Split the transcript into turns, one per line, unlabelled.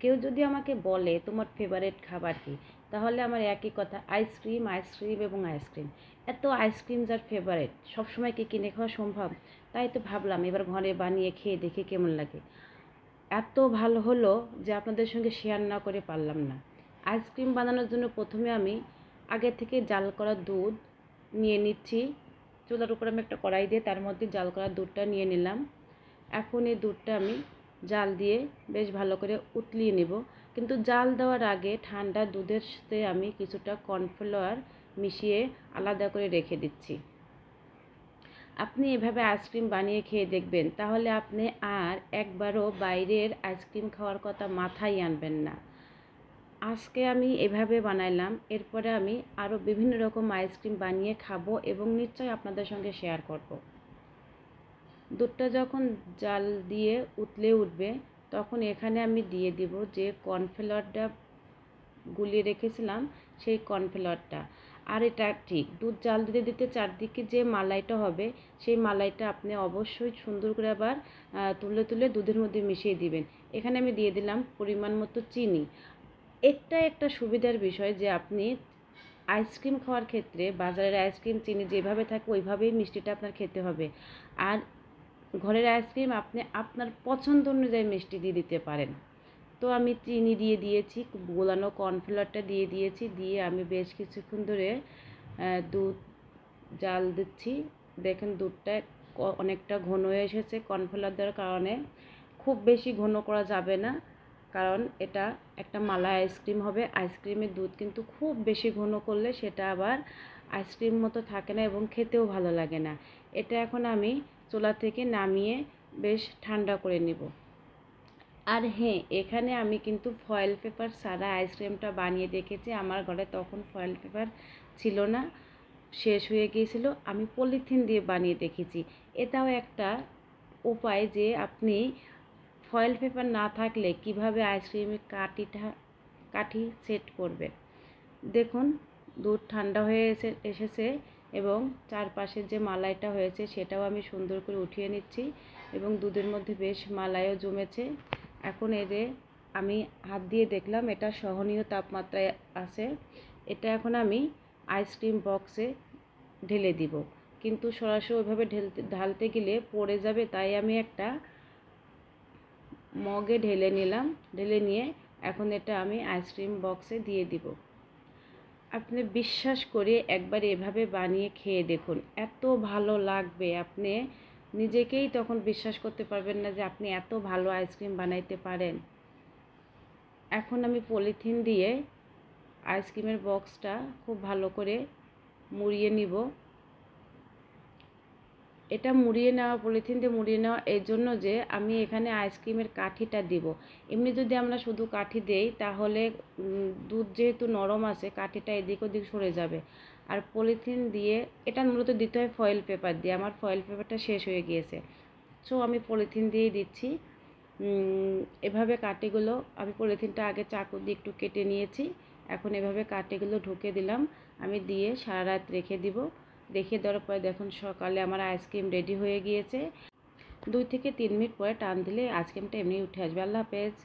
কেউ যদি আমাকে বলে তোমার ফেভারিট খাবার কী, তাহলে আমার একই কথা, আইসক্রিম আইসক্রিম এবং আইসক্রিম। এত আইসক্রিম যার ফেভারিট, সবসময় কি কিনে খাওয়া সম্ভব? তাই তো ভাবলাম এবার ঘরে বানিয়ে খেয়ে দেখে কেমন লাগে। এত ভালো হলো যে আপনাদের সঙ্গে শেয়ার না করে পারলাম না। আইসক্রিম বানানোর জন্য প্রথমে আমি আগে থেকে জাল করা দুধ নিয়ে নিচ্ছি। চুলার উপর আমি একটা কড়াই দিয়ে তার মধ্যে জাল করা দুধটা নিয়ে নিলাম। এখন এই দুধটা আমি জাল দিয়ে বেশ ভালো করে উতলিয়ে নেব। কিন্তু জাল দেওয়ার আগে ঠান্ডা দুধের সাথে আমি কিছুটা কর্নফ্লাওয়ার মিশিয়ে আলাদা করে রেখে দিচ্ছি। আপনি এভাবে আইসক্রিম বানিয়ে খেয়ে দেখবেন, তাহলে আপনি আর একবারও বাইরের আইসক্রিম খাওয়ার কথা মাথায় আনবেন না। আজকে আমি এভাবে বানাইলাম, এরপরে আমি আরও বিভিন্ন রকম আইসক্রিম বানিয়ে খাবো এবং নিশ্চয়ই আপনাদের সঙ্গে শেয়ার করব। দুধটা যখন জাল দিয়ে উতলে উঠবে, তখন এখানে আমি দিয়ে দিব যে কর্নফ্লাওয়ারটা গুলিয়ে রেখেছিলাম, সেই কর্নফ্লাওয়ারটা। আর এটা ঠিক, দুধ জাল দিতে দিতে চারদিকে যে মালাইটা হবে, সেই মালাইটা আপনি অবশ্যই সুন্দর করে আবার তুলে তুলে দুধের মধ্যে মিশিয়ে দিবেন। এখানে আমি দিয়ে দিলাম পরিমাণ মতো চিনি। একটা সুবিধার বিষয় যে আপনি আইসক্রিম খাওয়ার ক্ষেত্রে বাজারের আইসক্রিম চিনি যেভাবে থাকে ওইভাবেই মিষ্টিটা আপনার খেতে হবে। আর ঘরের আইসক্রিম আপনি আপনার পছন্দ অনুযায়ী মিষ্টি দিয়ে দিতে পারেন। তো আমি চিনি দিয়ে দিয়েছি, গোলানো কর্নফ্লাওয়ারটা দিয়ে দিয়েছি, দিয়ে আমি বেশ কিছুক্ষণ ধরে দুধ জাল দিচ্ছি। দেখেন দুধটা অনেকটা ঘন হয়ে এসেছে কর্নফ্লাওয়ার দেওয়ার কারণে। খুব বেশি ঘন করা যাবে না, কারণ এটা একটা মালাই আইসক্রিম হবে। আইসক্রিমের দুধ কিন্তু খুব বেশি ঘন করলে সেটা আবার আইসক্রিম মতো থাকে না এবং খেতেও ভালো লাগে না। এটা এখন আমি চুলা থেকে নামিয়ে বেশ ঠান্ডা করে নিব। আর হ্যাঁ, এখানে আমি কিন্তু ফয়েল পেপার ছাড়া আইসক্রিমটা বানিয়ে দেখেছি। আমার ঘরে তখন ফয়েল পেপার ছিল না, শেষ হয়ে গিয়েছিল। আমি পলিথিন দিয়ে বানিয়ে দেখেছি। এটাও একটা উপায় যে আপনি ফয়েল পেপার না থাকলে কিভাবে আইসক্রিমের কাঠি সেট করবে। দেখুন দুধ ঠান্ডা হয়ে এসেছে এবং চারপাশের যে মালাইটা হয়েছে সেটাও আমি সুন্দর করে উঠিয়ে নিচ্ছি এবং দুধের মধ্যে বেশ মালাইও জমেছে। এখন আমি হাত দিয়ে দেখলাম এটা সহনীয় তাপমাত্রায় আছে। এটা এখন আমি আইসক্রিম বক্সে ঢেলে দিব, কিন্তু সরাসরি ওইভাবে ঢালতে গেলে পড়ে যাবে, তাই আমি একটা মগে ঢেলে নিলাম। ঢেলে নিয়ে এখন এটা আমি আইসক্রিম বক্সে দিয়ে দিব। আপনি বিশ্বাস করে একবার এভাবে বানিয়ে খেয়ে দেখুন, এত ভালো লাগবে, আপনি নিজেকেই তখন বিশ্বাস করতে পারবেন না যে আপনি এত ভালো আইসক্রিম বানাইতে পারেন। এখন আমি পলিথিন দিয়ে আইসক্রিমের বক্সটা খুব ভালো করে মুড়িয়ে নিব। এটা মুড়িয়ে নেওয়া, পলিথিন দিয়ে মুড়িয়ে নেওয়া এই জন্য যে আমি এখানে আইসক্রিমের কাঠিটা দিব। এমনি যদি আমরা শুধু কাঠি দেই তাহলে দুধ যেহেতু নরম আছে কাঠিটা এদিক ওদিক সরে যাবে। আর পলিথিন দিয়ে এটা মূলত দিতে হয় ফয়েল পেপার দিয়ে। আমার ফয়েল পেপারটা শেষ হয়ে গিয়েছে, সো আমি পলিথিন দিয়েই দিচ্ছি। এভাবে কাঠিগুলো আমি পলিথিনটা আগে চাকু দিয়ে একটু কেটে নিয়েছি। এখন এভাবে কাঠিগুলো ঢুকে দিলাম, আমি দিয়ে সারা রাত রেখে দিব। রেখে দেওয়ার পরে দেখুন সকালে আমার আইসক্রিম রেডি হয়ে গিয়েছে। 2 থেকে 3 মিনিট পরে টান দিলে আইসক্রিমটা এমনি উঠে আসবে। আল্লাহ হাফেজ।